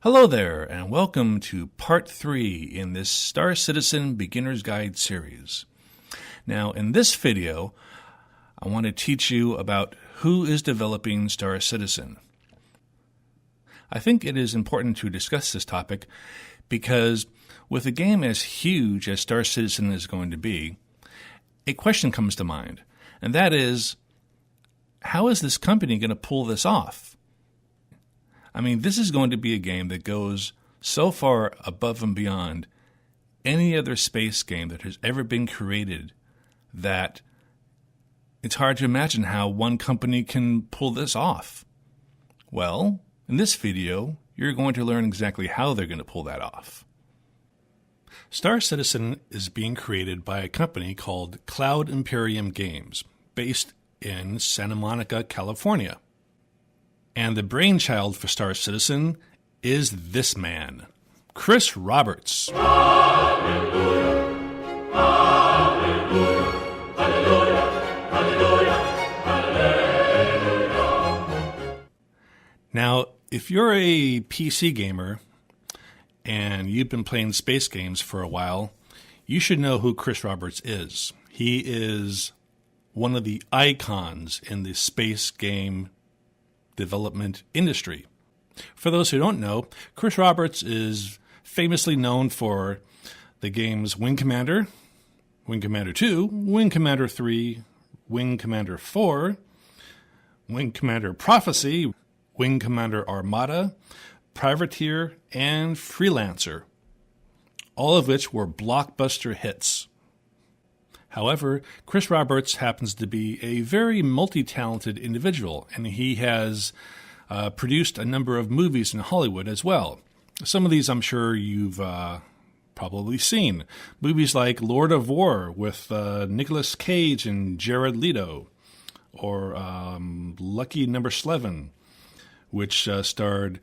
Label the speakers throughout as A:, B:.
A: Hello there, and welcome to Part 3 in this Star Citizen Beginner's Guide series. Now, in this video, I want to teach you about who is developing Star Citizen. I think it is important to discuss this topic because with a game as huge as Star Citizen is going to be, a question comes to mind, and that is, how is this company going to pull this off? I mean, this is going to be a game that goes so far above and beyond any other space game that has ever been created that it's hard to imagine how one company can pull this off. Well, in this video, you're going to learn exactly how they're going to pull that off. Star Citizen is being created by a company called Cloud Imperium Games, based in Santa Monica, California. And the brainchild for Star Citizen is this man, Chris Roberts. Hallelujah, hallelujah, hallelujah, hallelujah, hallelujah. Now, if you're a PC gamer and you've been playing space games for a while, you should know who Chris Roberts is. He is one of the icons in the space game development industry. For those who don't know, Chris Roberts is famously known for the games Wing Commander, Wing Commander 2, Wing Commander 3, Wing Commander 4, Wing Commander Prophecy, Wing Commander Armada, Privateer, and Freelancer, all of which were blockbuster hits. However, Chris Roberts happens to be a very multi-talented individual, and he has produced a number of movies in Hollywood as well. Some of these I'm sure you've probably seen. Movies like Lord of War with Nicolas Cage and Jared Leto, or Lucky Number 11, which starred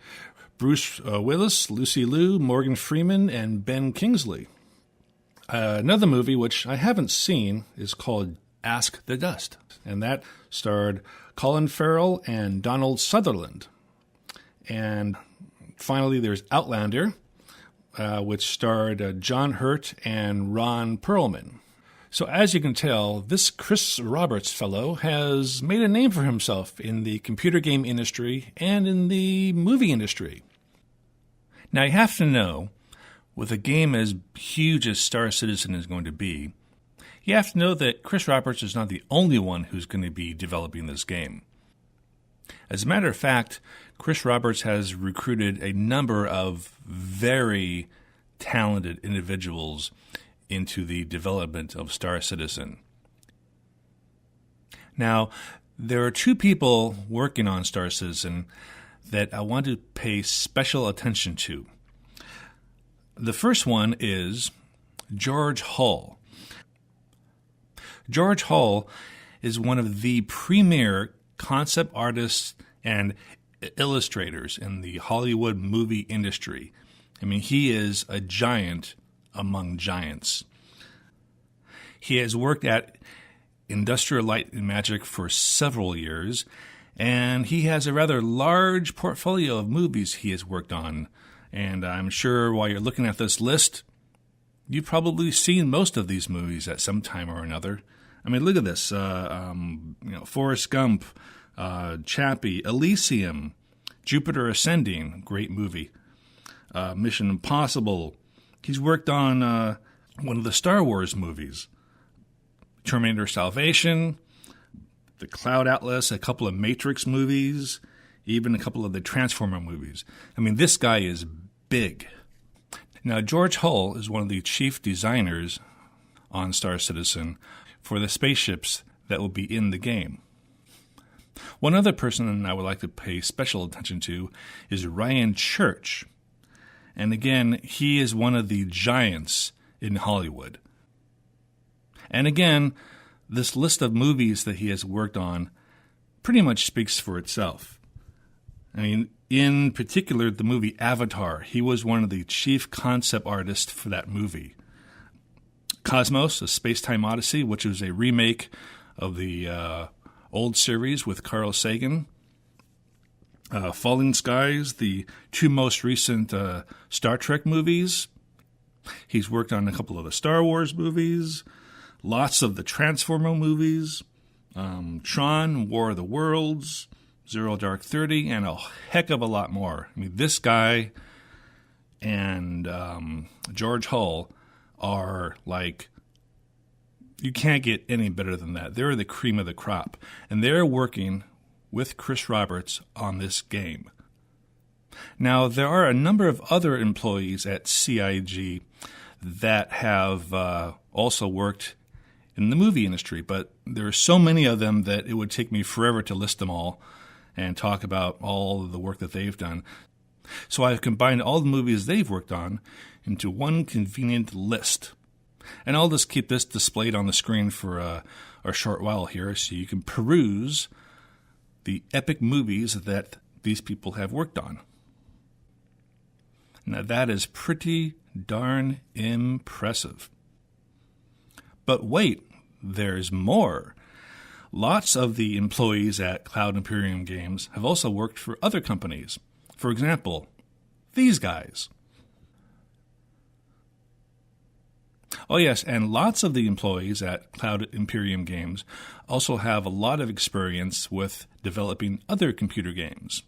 A: Bruce Willis, Lucy Liu, Morgan Freeman, and Ben Kingsley. Another movie, which I haven't seen, is called Ask the Dust, and that starred Colin Farrell and Donald Sutherland. And finally, there's Outlander, which starred John Hurt and Ron Perlman. So as you can tell, this Chris Roberts fellow has made a name for himself in the computer game industry and in the movie industry. Now, you have to know, with a game as huge as Star Citizen is going to be, you have to know that Chris Roberts is not the only one who's going to be developing this game. As a matter of fact, Chris Roberts has recruited a number of very talented individuals into the development of Star Citizen. Now, there are two people working on Star Citizen that I want to pay special attention to. The first one is George Hull. George Hull is one of the premier concept artists and illustrators in the Hollywood movie industry. I mean, he is a giant among giants. He has worked at Industrial Light and Magic for several years, and he has a rather large portfolio of movies he has worked on. And I'm sure while you're looking at this list, you've probably seen most of these movies at some time or another. I mean, look at this. Forrest Gump, Chappie, Elysium, Jupiter Ascending, great movie. Mission Impossible. He's worked on one of the Star Wars movies. Terminator Salvation, the Cloud Atlas, a couple of Matrix movies, even a couple of the Transformer movies. I mean, this guy is big. Now, George Hull is one of the chief designers on Star Citizen for the spaceships that will be in the game. One other person I would like to pay special attention to is Ryan Church. And again, he is one of the giants in Hollywood. And again, this list of movies that he has worked on pretty much speaks for itself. I mean, in particular, the movie Avatar, he was one of the chief concept artists for that movie. Cosmos, A Space-Time Odyssey, which was a remake of the old series with Carl Sagan. Falling Skies, the two most recent Star Trek movies. He's worked on a couple of the Star Wars movies, lots of the Transformer movies, Tron, War of the Worlds, Zero Dark 30, and a heck of a lot more. I mean, this guy and George Hull are like, you can't get any better than that. They're the cream of the crop. And they're working with Chris Roberts on this game. Now, there are a number of other employees at CIG that have also worked in the movie industry, but there are so many of them that it would take me forever to list them all and talk about all of the work that they've done. So I've combined all the movies they've worked on into one convenient list. And I'll just keep this displayed on the screen for a short while here so you can peruse the epic movies that these people have worked on. Now that is pretty darn impressive. But wait, there's more. Lots of the employees at Cloud Imperium Games have also worked for other companies. For example, these guys. Oh yes, and lots of the employees at Cloud Imperium Games also have a lot of experience with developing other computer games.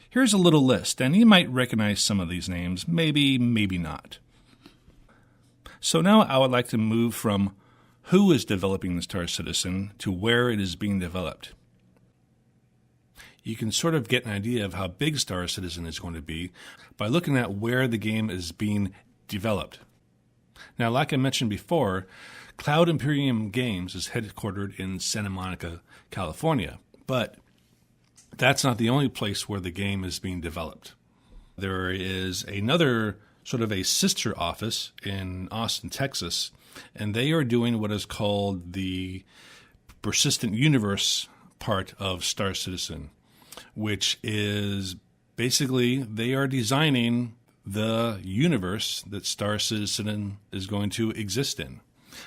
A: Here's a little list, and you might recognize some of these names, maybe not. So now I would like to move from who is developing the Star Citizen to where it is being developed. You can sort of get an idea of how big Star Citizen is going to be by looking at where the game is being developed. Now, like I mentioned before, Cloud Imperium Games is headquartered in Santa Monica, California, but that's not the only place where the game is being developed. There is another sort of a sister office in Austin, Texas, and they are doing what is called the Persistent Universe part of Star Citizen, which is basically they are designing the universe that Star Citizen is going to exist in.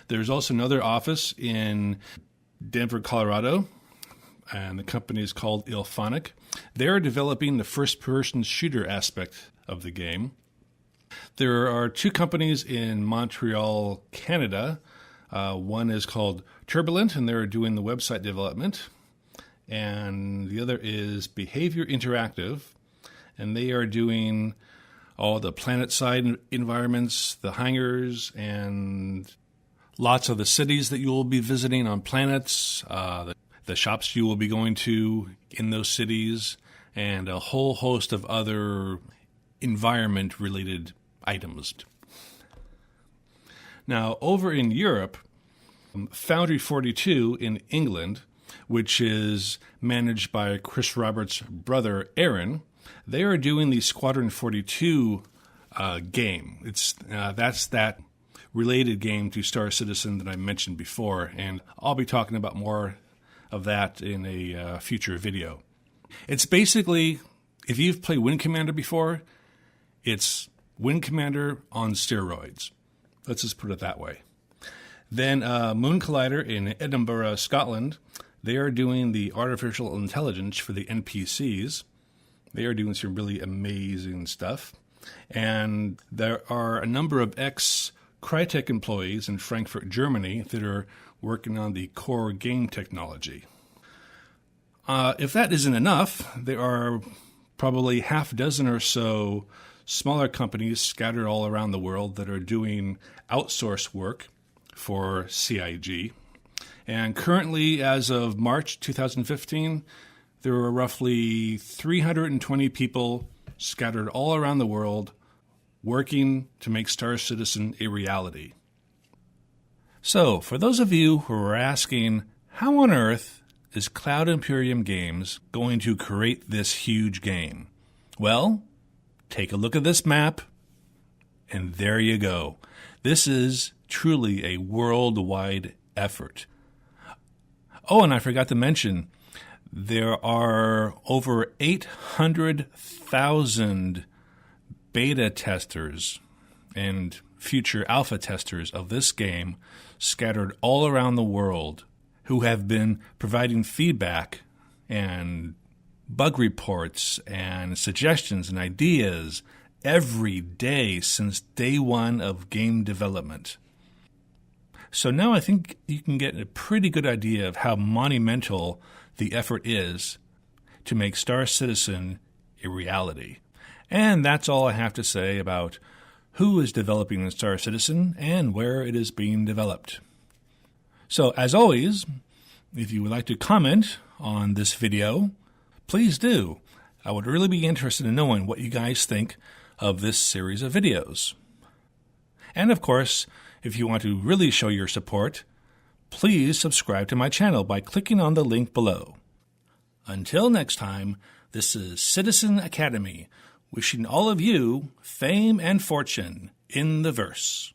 A: There's also another office in Denver, Colorado, and the company is called Ilphonic. They're developing the first-person shooter aspect of the game. There are two companies in Montreal, Canada. One is called Turbulent, and they're doing the website development. And the other is Behavior Interactive, and they are doing all the planet-side environments, the hangars, and lots of the cities that you will be visiting on planets, the shops you will be going to in those cities, and a whole host of other environment-related items. Now, over in Europe, Foundry 42 in England, which is managed by Chris Roberts' brother, Aaron, they are doing the Squadron 42 game. That's that related game to Star Citizen that I mentioned before, and I'll be talking about more of that in a future video. It's basically, if you've played Wind Commander before, it's Wind Commander on steroids. Let's just put it that way. Then Moon Collider in Edinburgh, Scotland, they are doing the artificial intelligence for the NPCs. They are doing some really amazing stuff. And there are a number of ex-Crytek employees in Frankfurt, Germany that are working on the core game technology. If that isn't enough, there are probably half dozen or so smaller companies scattered all around the world that are doing outsource work for CIG. And currently, as of March 2015, there are roughly 320 people scattered all around the world working to make Star Citizen a reality. So, for those of you who are asking, how on earth is Cloud Imperium Games going to create this huge game? Well, take a look at this map, and there you go. This is truly a worldwide effort. Oh, and I forgot to mention, there are over 800,000 beta testers and future alpha testers of this game scattered all around the world who have been providing feedback and bug reports and suggestions and ideas every day since day one of game development. So now I think you can get a pretty good idea of how monumental the effort is to make Star Citizen a reality. And that's all I have to say about who is developing Star Citizen and where it is being developed. So as always, if you would like to comment on this video, please do. I would really be interested in knowing what you guys think of this series of videos. And of course, if you want to really show your support, please subscribe to my channel by clicking on the link below. Until next time, this is Citizen Academy, wishing all of you fame and fortune in the verse.